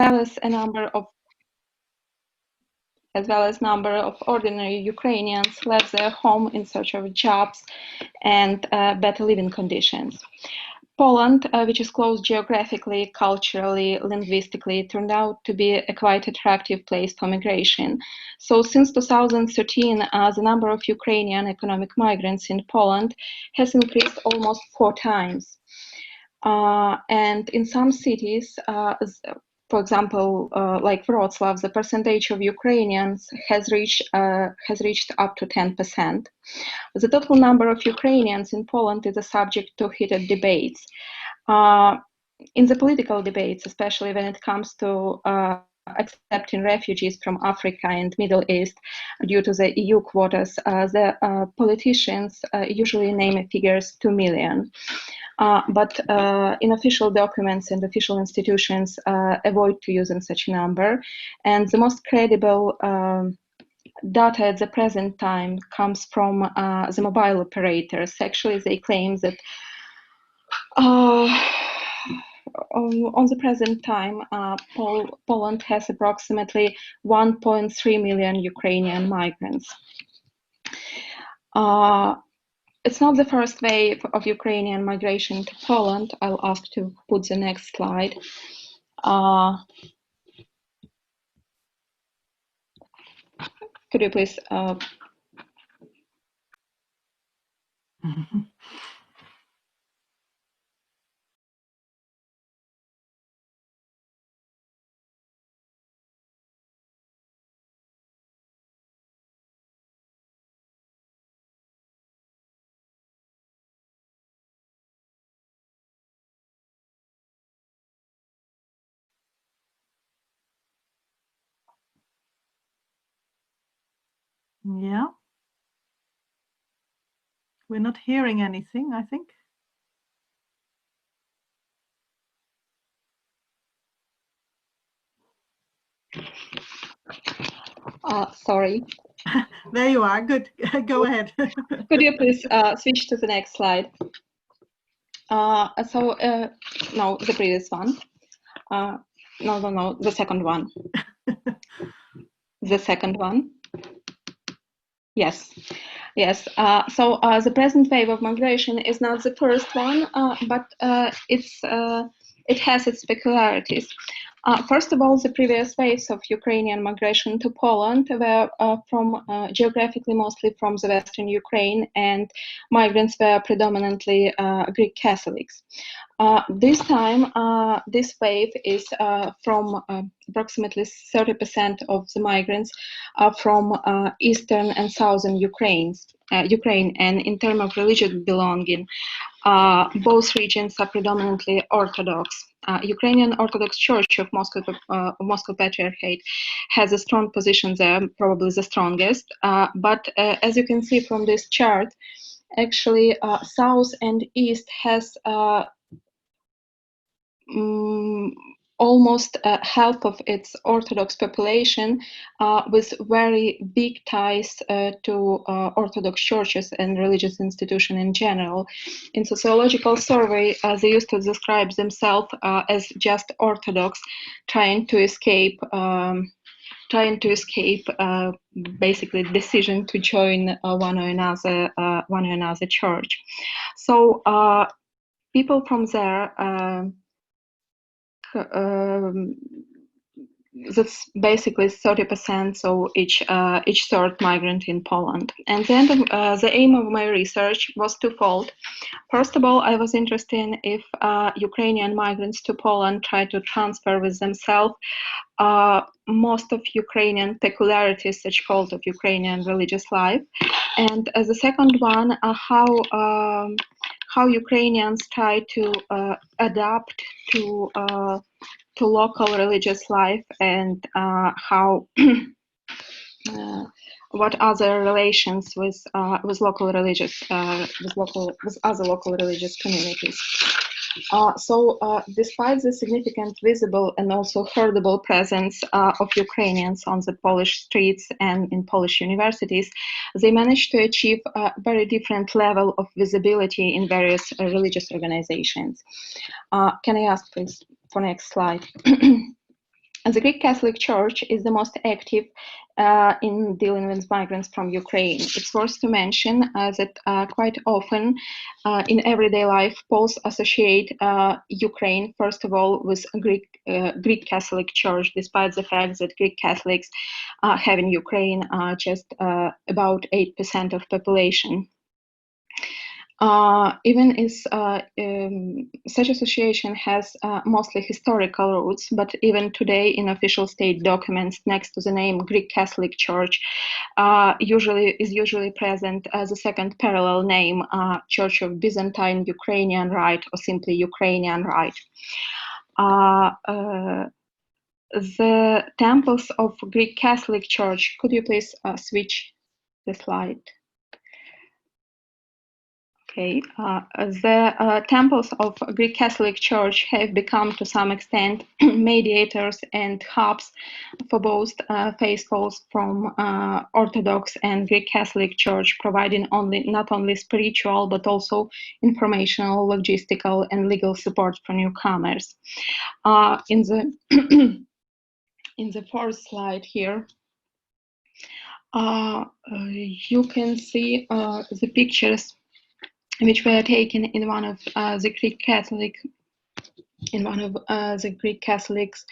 well as number of ordinary Ukrainians left their home in search of jobs and better living conditions. Poland, which is close geographically, culturally, linguistically, turned out to be a quite attractive place for migration. So since 2013, the number of Ukrainian economic migrants in Poland has increased almost 4 times. And in some cities, for example, like Wrocław, the percentage of Ukrainians has reached up to 10%. The total number of Ukrainians in Poland is a subject to heated debates. In the political debates, especially when it comes to accepting refugees from Africa and Middle East due to the EU quotas, the politicians usually name figures 2 million. But in official documents and official institutions avoid to using such a number. And the most credible data at the present time comes from the mobile operators. Actually, they claim that on the present time, Poland has approximately 1.3 million Ukrainian migrants. It's not the first wave of Ukrainian migration to Poland. I'll ask to put the next slide. Could you please? Yeah. We're not hearing anything, I think. Sorry. There you are. Good. Go ahead. Could you please switch to the next slide? No, the previous one. No, the second one. The second one. Yes. So the present wave of migration is not the first one, but it has its peculiarities. First of all, the previous waves of Ukrainian migration to Poland were geographically mostly from the Western Ukraine, and migrants were predominantly Greek Catholics. This time, this wave is from approximately 30% of the migrants are from Eastern and Southern Ukraine, and in terms of religious belonging, both regions are predominantly Orthodox. Ukrainian Orthodox Church of Moscow Patriarchate has a strong position there, probably the strongest. But as you can see from this chart, actually South and East has almost half of its Orthodox population with very big ties to Orthodox churches and religious institutions in general. In sociological survey, they used to describe themselves as just Orthodox, trying to escape basically decision to join one or another church. So people from there. That's basically 30%, so each third migrant in Poland. And then the aim of my research was twofold. First of all, I was interested if Ukrainian migrants to Poland try to transfer with themselves most of Ukrainian peculiarities, such called of Ukrainian religious life. And the second one, how Ukrainians try to adapt to local religious life, and how what other relations with other local religious communities. Despite the significant visible and also heardable presence of Ukrainians on the Polish streets and in Polish universities, they managed to achieve a very different level of visibility in various religious organizations. Can I ask, please, for next slide? The Greek Catholic Church is the most active in dealing with migrants from Ukraine. It's worth to mention that quite often in everyday life, Poles associate Ukraine, first of all, with Greek Catholic Church, despite the fact that Greek Catholics have in Ukraine just about 8% of population. Even if such association has mostly historical roots, but even today in official state documents next to the name Greek Catholic Church is usually present as a second parallel name, Church of Byzantine Ukrainian Rite, or simply Ukrainian Rite. The temples of Greek Catholic Church, could you please switch the slide? Okay, the temples of Greek Catholic Church have become to some extent mediators and hubs for both faithfuls from Orthodox and Greek Catholic Church, providing not only spiritual but also informational, logistical, and legal support for newcomers. In the in the fourth slide here, you can see the pictures which were taken in one of the Greek Catholics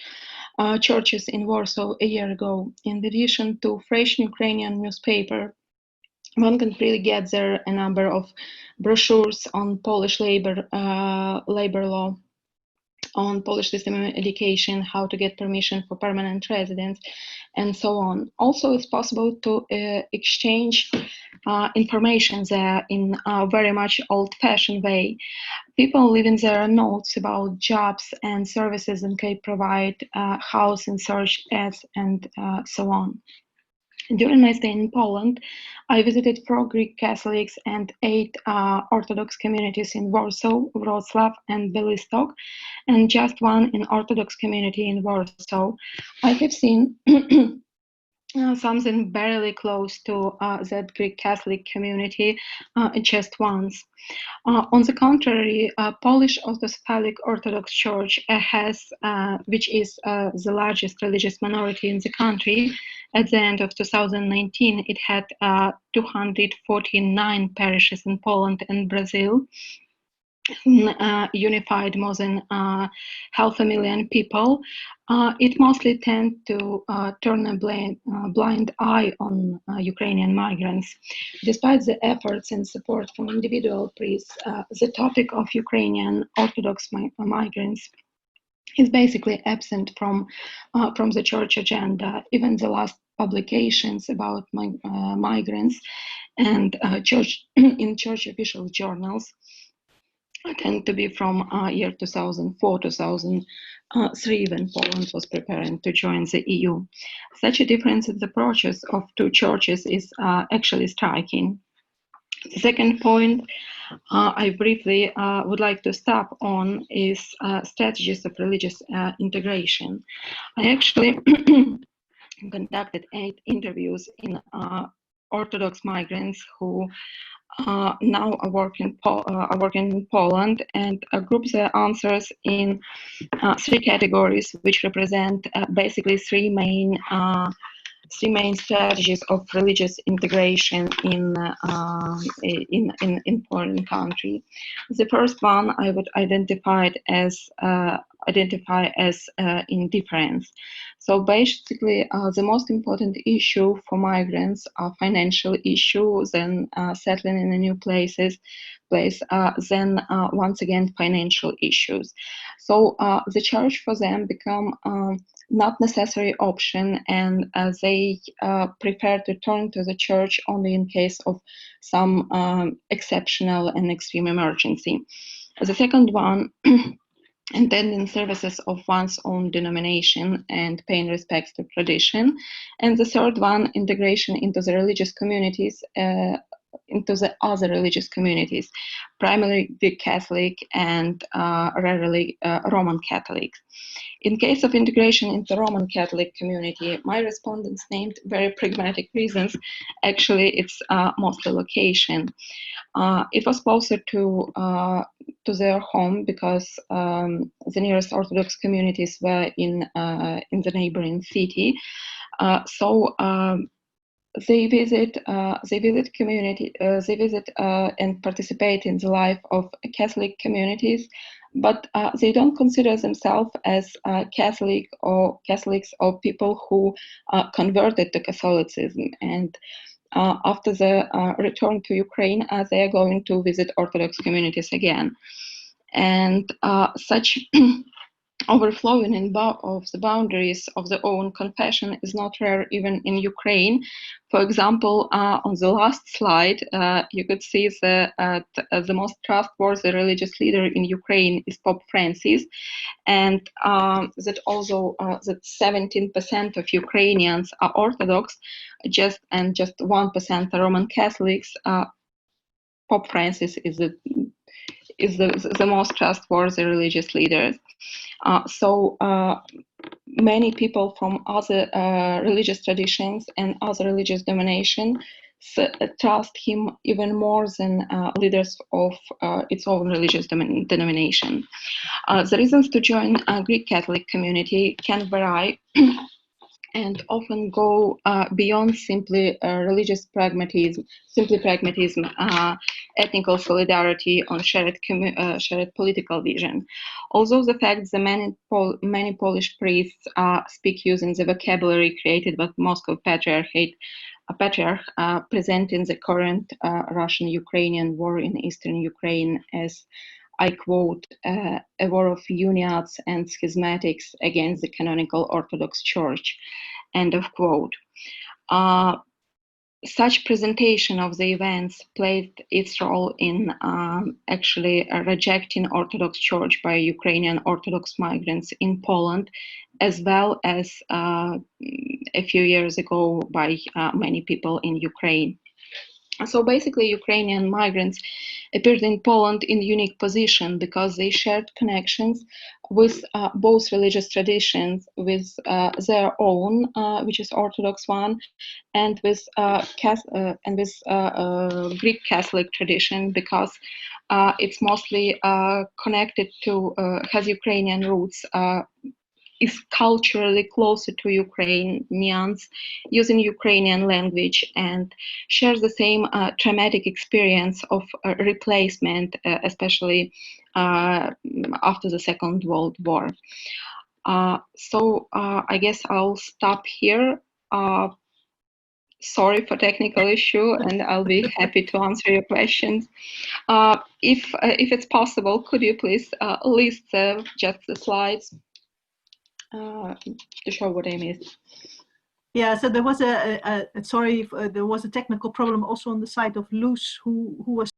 churches in Warsaw a year ago. In addition to fresh Ukrainian newspaper, one can freely get there a number of brochures on Polish labor law, on Polish system of education, how to get permission for permanent residence, and so on. Also, it's possible to exchange information there in a very much old-fashioned way. People leaving their notes about jobs and services and can provide housing search ads and so on. During my stay in Poland, I visited 4 Greek Catholics and 8 Orthodox communities in Warsaw, Wrocław, and Białystok, and just 1 in Orthodox community in Warsaw. I have seen something barely close to that Greek Catholic community just once. On the contrary, Polish Orthodox Church which is the largest religious minority in the country. At the end of 2019, it had 249 parishes in Poland and Brazil, unified more than 500,000 people. It mostly tends to turn a blind eye on Ukrainian migrants. Despite the efforts and support from individual priests, the topic of Ukrainian Orthodox migrants is basically absent from the church agenda. Even the last publications about migrants and in church official journals tend to be from year 2004, 2003, when Poland was preparing to join the EU. Such a difference in the approaches of 2 churches is actually striking. The second point I briefly would like to stop on is strategies of religious integration. I actually conducted 8 interviews in Orthodox migrants who now are working in Poland, and group their answers in 3 categories, which represent basically 3 main strategies of religious integration in foreign country. The first one I would identify as indifference. So basically, the most important issue for migrants are financial issues, then settling in the new place, then once again financial issues. So the church for them become not necessary option, and they prefer to turn to the church only in case of some exceptional and extreme emergency. The second one, attending services of one's own denomination and paying respects to tradition. And the third one, integration into the religious communities, into the other religious communities, primarily Greek Catholic and rarely Roman Catholic. In case of integration into Roman Catholic community, my respondents named very pragmatic reasons. Actually, it's mostly location. It was closer to to their home because the nearest Orthodox communities were in the neighboring city. So they visit community. They visit and participate in the life of Catholic communities, but they don't consider themselves as Catholics or people who converted to Catholicism. And after the return to Ukraine, they are going to visit Orthodox communities again. And such overflowing of the boundaries of the own confession is not rare even in Ukraine. For example, on the last slide, you could see the most trustworthy religious leader in Ukraine is Pope Francis, and that although that 17% of Ukrainians are Orthodox, just 1% are Roman Catholics, Pope Francis is the most trustworthy religious leader. So many people from other religious traditions and other religious denominations trust him even more than leaders of its own religious denomination. The reasons to join a Greek Catholic community can vary and often go beyond simply religious pragmatism, ethnical solidarity, or shared political vision. Although the fact that many Polish priests speak using the vocabulary created by Moscow Patriarch presenting the current Russian-Ukrainian war in eastern Ukraine as, I quote, a war of uniats and schismatics against the canonical Orthodox Church, end of quote. Such presentation of the events played its role in actually rejecting Orthodox Church by Ukrainian Orthodox migrants in Poland, as well as a few years ago by many people in Ukraine. So basically, Ukrainian migrants appeared in Poland in unique position because they shared connections with both religious traditions, with their own, which is Orthodox one, and with Greek Catholic tradition, because it's mostly connected to has Ukrainian roots. Is culturally closer to Ukrainians, using Ukrainian language, and shares the same traumatic experience of replacement, especially after the Second World War. So I guess I'll stop here. Sorry for technical issue, and I'll be happy to answer your questions. If it's possible, could you please list just the slides to show what I missed? Yeah, so there was there was a technical problem also on the side of Luz, who was